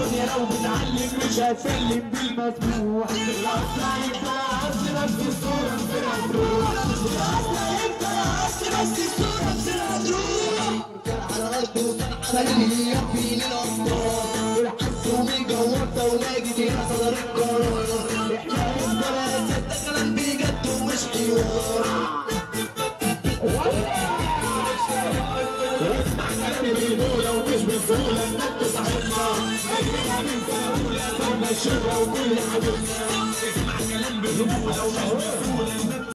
مش هسلم بالمفتوح اصلا انت بس الصورة بتروح اصلا انت بس الصورة بتروح على الارض وصنع اللي يكفي للابطال الحس وبيجورت ولاجد هنا صدر القرار احنا الثلاثة ده كلام بجد ومش حوار اسمع كلامي بالبولة ومش بسهولة انك تصاحبنا اجيبها من سهولة طب الشهرة وكل حاجتنا اسمع كلام بالرجولة ومش بسهولة